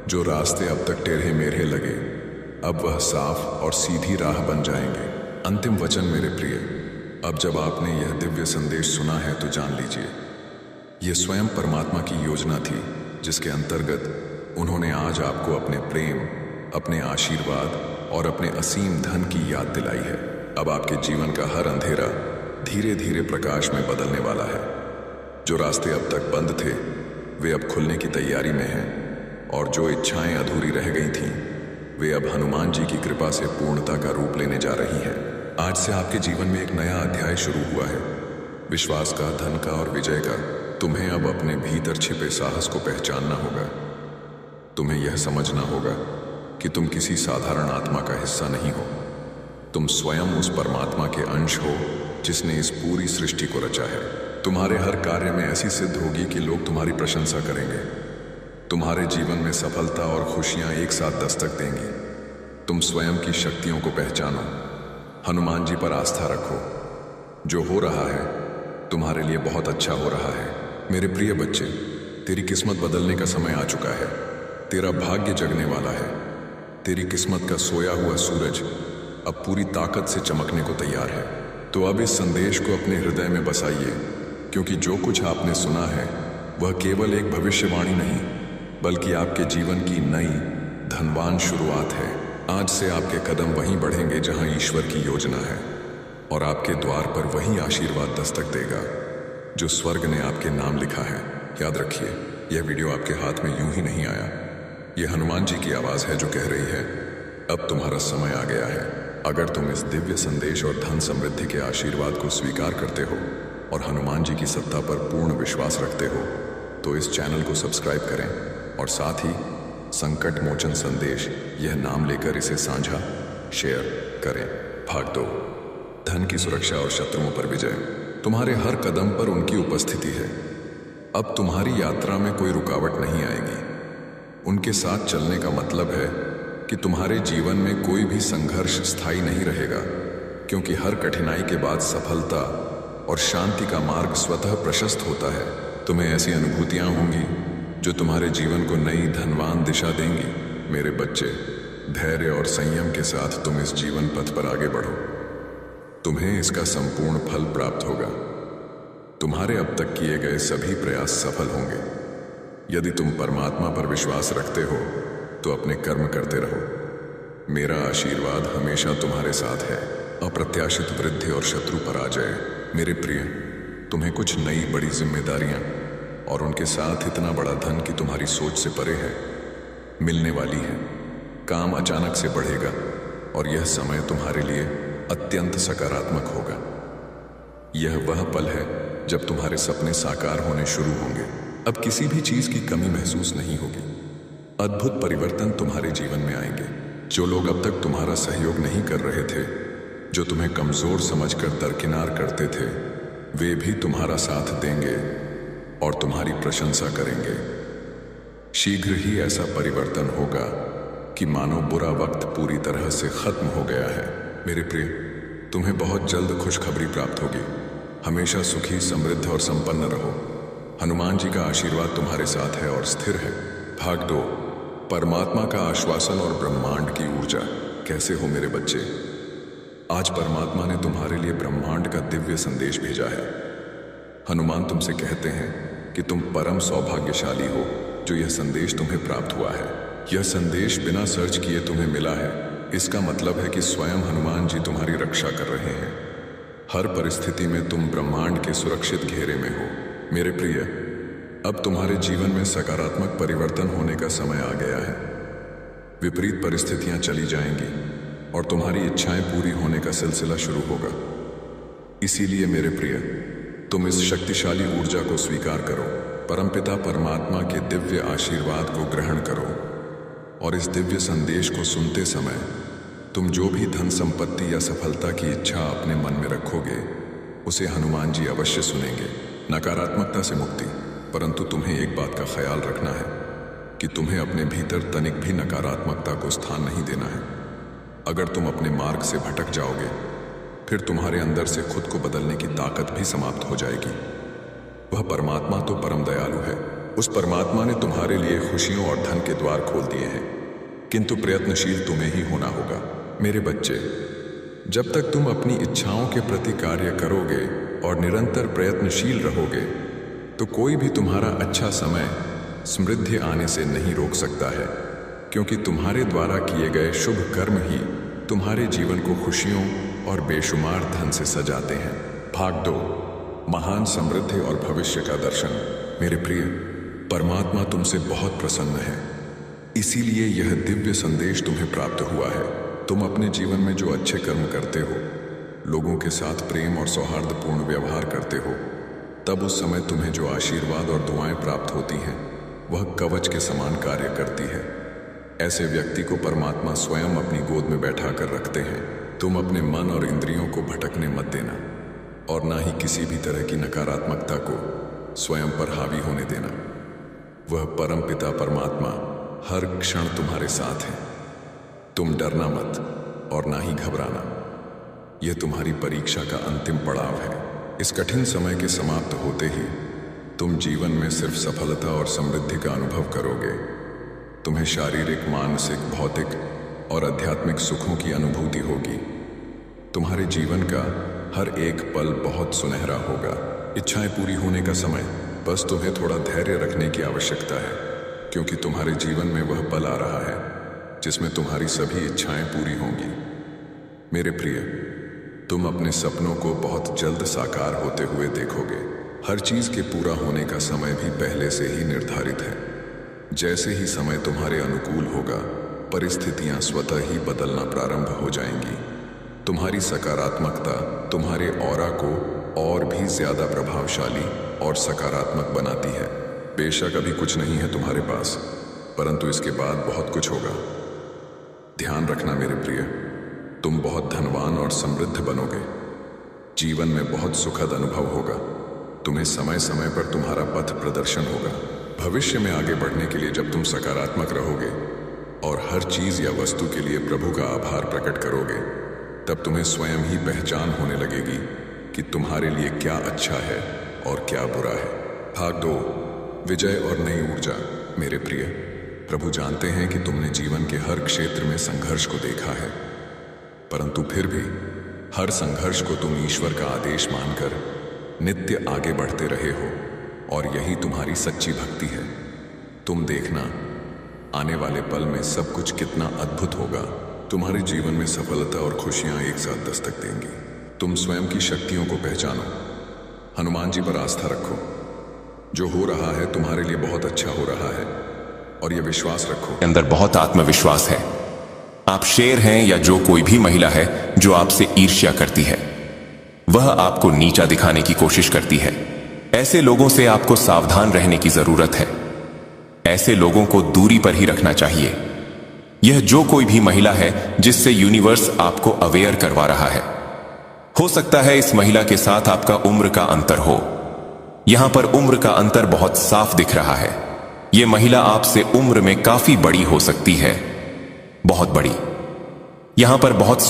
जो रास्ते अब तक टेढ़े मेढ़े लगे, अब वह साफ और सीधी राह बन जाएंगे। अंतिम वचन मेरे प्रिय, अब जब आपने यह दिव्य संदेश सुना है तो जान लीजिए, यह स्वयं परमात्मा की योजना थी, जिसके अंतर्गत उन्होंने आज आपको अपने प्रेम, अपने आशीर्वाद और अपने असीम धन की याद दिलाई है। अब आपके जीवन का हर अंधेरा धीरे धीरे प्रकाश में बदलने वाला है। जो रास्ते अब तक बंद थे वे अब खुलने की तैयारी में हैं, और जो इच्छाएं अधूरी रह गई थीं वे अब हनुमान जी की कृपा से पूर्णता का रूप लेने जा रही हैं। आज से आपके जीवन में एक नया अध्याय शुरू हुआ है, विश्वास का, धन का और विजय का। तुम्हें अब अपने भीतर छिपे साहस को पहचानना होगा। तुम्हें यह समझना होगा कि तुम किसी साधारण आत्मा का हिस्सा नहीं हो। तुम स्वयं उस परमात्मा के अंश हो जिसने इस पूरी सृष्टि को रचा है। तुम्हारे हर कार्य में ऐसी सिद्ध होगी कि लोग तुम्हारी प्रशंसा करेंगे। तुम्हारे जीवन में सफलता और खुशियां एक साथ दस्तक देंगी। तुम स्वयं की शक्तियों को पहचानो, हनुमान जी पर आस्था रखो। जो हो रहा है तुम्हारे लिए बहुत अच्छा हो रहा है। मेरे प्रिय बच्चे, तेरी किस्मत बदलने का समय आ चुका है। तेरा भाग्य जगने वाला है। तेरी किस्मत का सोया हुआ सूरज अब पूरी ताकत से चमकने को तैयार है। तो अब इस संदेश को अपने हृदय में बसाइए, क्योंकि जो कुछ आपने सुना है वह केवल एक भविष्यवाणी नहीं, बल्कि आपके जीवन की नई धनवान शुरुआत है। आज से आपके कदम वहीं बढ़ेंगे जहां ईश्वर की योजना है, और आपके द्वार पर वही आशीर्वाद दस्तक देगा जो स्वर्ग ने आपके नाम लिखा है। याद रखिए, यह वीडियो आपके हाथ में यूं ही नहीं आया। यह हनुमान जी की आवाज है जो कह रही है, अब तुम्हारा समय आ गया है। अगर तुम इस दिव्य संदेश और धन समृद्धि के आशीर्वाद को स्वीकार करते हो और हनुमान जी की सत्ता पर पूर्ण विश्वास रखते हो, तो इस चैनल को सब्सक्राइब करें और साथ ही संकट मोचन संदेश यह नाम लेकर इसे साझा शेयर करें। भाग 2, धन की सुरक्षा और शत्रुओं पर विजय। तुम्हारे हर कदम पर उनकी उपस्थिति है। अब तुम्हारी यात्रा में कोई रुकावट नहीं आएगी। उनके साथ चलने का मतलब है कि तुम्हारे जीवन में कोई भी संघर्ष स्थायी नहीं रहेगा, क्योंकि हर कठिनाई के बाद सफलता और शांति का मार्ग स्वतः प्रशस्त होता है। तुम्हें ऐसी अनुभूतियां होंगी जो तुम्हारे जीवन को नई धनवान दिशा देंगी। मेरे बच्चे, धैर्य और संयम के साथ तुम इस जीवन पथ पर आगे बढ़ो। तुम्हें इसका संपूर्ण फल प्राप्त होगा। तुम्हारे अब तक किए गए सभी प्रयास सफल होंगे। यदि तुम परमात्मा पर विश्वास रखते हो तो अपने कर्म करते रहो। मेरा आशीर्वाद हमेशा तुम्हारे साथ है। अप्रत्याशित वृद्धि और शत्रु पराजय। मेरे प्रिय, तुम्हें कुछ नई बड़ी जिम्मेदारियां और उनके साथ इतना बड़ा धन कि तुम्हारी सोच से परे है मिलने वाली है। काम अचानक से बढ़ेगा और यह समय तुम्हारे लिए अत्यंत सकारात्मक होगा। यह वह पल है जब तुम्हारे सपने साकार होने शुरू होंगे। अब किसी भी चीज की कमी महसूस नहीं होगी। अद्भुत परिवर्तन तुम्हारे जीवन में आएंगे। जो लोग अब तक तुम्हारा सहयोग नहीं कर रहे थे, जो तुम्हें कमजोर समझकर दरकिनार करते थे, वे भी तुम्हारा साथ देंगे और तुम्हारी प्रशंसा करेंगे। शीघ्र ही ऐसा परिवर्तन होगा कि मानो बुरा वक्त पूरी तरह से खत्म हो गया है। मेरे प्रिय, तुम्हें बहुत जल्द खुशखबरी प्राप्त होगी। हमेशा सुखी, समृद्ध और संपन्न रहो। हनुमान जी का आशीर्वाद तुम्हारे साथ है और स्थिर है। भाग 2, परमात्मा का आश्वासन और ब्रह्मांड की ऊर्जा। कैसे हो मेरे बच्चे? आज परमात्मा ने तुम्हारे लिए ब्रह्मांड का दिव्य संदेश भेजा है। हनुमान तुमसे कहते हैं कि तुम परम सौभाग्यशाली हो जो यह संदेश तुम्हें प्राप्त हुआ है। यह संदेश बिना सर्च किए तुम्हें मिला है। इसका मतलब है कि स्वयं हनुमान जी तुम्हारी रक्षा कर रहे हैं। हर परिस्थिति में तुम ब्रह्मांड के सुरक्षित घेरे में हो। मेरे प्रिय, अब तुम्हारे जीवन में सकारात्मक परिवर्तन होने का समय आ गया है। विपरीत परिस्थितियां चली जाएंगी और तुम्हारी इच्छाएं पूरी होने का सिलसिला शुरू होगा। इसीलिए मेरे प्रिय, तुम इस शक्तिशाली ऊर्जा को स्वीकार करो। परमपिता परमात्मा के दिव्य आशीर्वाद को ग्रहण करो और इस दिव्य संदेश को सुनते समय तुम जो भी धन संपत्ति या सफलता की इच्छा अपने मन में रखोगे, उसे हनुमान जी अवश्य सुनेंगे। नकारात्मकता से मुक्ति। परंतु तुम्हें एक बात का ख्याल रखना है कि तुम्हें अपने भीतर तनिक भी नकारात्मकता को स्थान नहीं देना है। अगर तुम अपने मार्ग से भटक जाओगे, फिर तुम्हारे अंदर से खुद को बदलने की ताकत भी समाप्त हो जाएगी। वह परमात्मा तो परम दयालु है। उस परमात्मा ने तुम्हारे लिए खुशियों और धन के द्वार खोल दिए हैं, किंतु प्रयत्नशील तुम्हें ही होना होगा। मेरे बच्चे, जब तक तुम अपनी इच्छाओं के प्रति कार्य करोगे और निरंतर प्रयत्नशील रहोगे, तो कोई भी तुम्हारा अच्छा समय समृद्धि आने से नहीं रोक सकता है, क्योंकि तुम्हारे द्वारा किए गए शुभ कर्म ही तुम्हारे जीवन को खुशियों और बेशुमार धन से सजाते हैं। भाग 2, महान समृद्धि और भविष्य का दर्शन। मेरे प्रिय, परमात्मा तुमसे बहुत प्रसन्न है, इसीलिए यह दिव्य संदेश तुम्हें प्राप्त हुआ है। तुम अपने जीवन में जो अच्छे कर्म करते हो, लोगों के साथ प्रेम और सौहार्दपूर्ण व्यवहार करते हो, तब उस समय तुम्हें जो आशीर्वाद और दुआएं प्राप्त होती हैं, वह कवच के समान कार्य करती है। ऐसे व्यक्ति को परमात्मा स्वयं अपनी गोद में बैठा कर रखते हैं। तुम अपने मन और इंद्रियों को भटकने मत देना और ना ही किसी भी तरह की नकारात्मकता को स्वयं पर हावी होने देना। वह परम पिता परमात्मा हर क्षण तुम्हारे साथ है। तुम डरना मत और ना ही घबराना। यह तुम्हारी परीक्षा का अंतिम पड़ाव है। इस कठिन समय के समाप्त होते ही तुम जीवन में सिर्फ सफलता और समृद्धि का अनुभव करोगे। तुम्हें शारीरिक, मानसिक, भौतिक और आध्यात्मिक सुखों की अनुभूति होगी। तुम्हारे जीवन का हर एक पल बहुत सुनहरा होगा। इच्छाएं पूरी होने का समय, बस तुम्हें थोड़ा धैर्य रखने की आवश्यकता है, क्योंकि तुम्हारे जीवन में वह पल आ रहा है जिसमें तुम्हारी सभी इच्छाएं पूरी होंगी। मेरे प्रिय, तुम अपने सपनों को बहुत जल्द साकार होते हुए देखोगे। हर चीज के पूरा होने का समय भी पहले से ही निर्धारित है। जैसे ही समय तुम्हारे अनुकूल होगा, परिस्थितियां स्वतः ही बदलना प्रारंभ हो जाएंगी। तुम्हारी सकारात्मकता तुम्हारे ऑरा को और भी ज्यादा प्रभावशाली और सकारात्मक बनाती है। बेशक अभी कुछ नहीं है तुम्हारे पास, परंतु इसके बाद बहुत कुछ होगा। ध्यान रखना मेरे प्रिय, तुम बहुत धनवान और समृद्ध बनोगे। जीवन में बहुत सुखद अनुभव होगा। तुम्हें समय समय पर तुम्हारा पथ प्रदर्शन होगा। भविष्य में आगे बढ़ने के लिए जब तुम सकारात्मक रहोगे और हर चीज या वस्तु के लिए प्रभु का आभार प्रकट करोगे, तब तुम्हें स्वयं ही पहचान होने लगेगी कि तुम्हारे लिए क्या अच्छा है और क्या बुरा है। भाग 2, विजय और नई ऊर्जा। मेरे प्रिय, प्रभु जानते हैं कि तुमने जीवन के हर क्षेत्र में संघर्ष को देखा है, परंतु फिर भी हर संघर्ष को तुम ईश्वर का आदेश मानकर नित्य आगे बढ़ते रहे हो, और यही तुम्हारी सच्ची भक्ति है। तुम देखना, आने वाले पल में सब कुछ कितना अद्भुत होगा। तुम्हारे जीवन में सफलता और खुशियां एक साथ दस्तक देंगी। तुम स्वयं की शक्तियों को पहचानो, हनुमान जी पर आस्था रखो। जो हो रहा है तुम्हारे लिए बहुत अच्छा हो रहा है, और यह विश्वास रखो, अंदर बहुत आत्मविश्वास है। आप शेर हैं या जो कोई भी महिला है जो आपसे ईर्ष्या करती है, वह आपको नीचा दिखाने की कोशिश करती है। ऐसे लोगों से आपको सावधान रहने की जरूरत है। ऐसे लोगों को दूरी पर ही रखना चाहिए। यह जो कोई भी महिला है जिससे यूनिवर्स आपको अवेयर करवा रहा है। हो सकता है इस महिला के साथ आपका उम्र का अंतर हो। यहां पर उम्र का अंतर बहुत साफ दिख रहा है। यह महिला आपसे उम्र में काफी बड़ी हो सकती है, बहुत बड़ी। यहां पर बहुत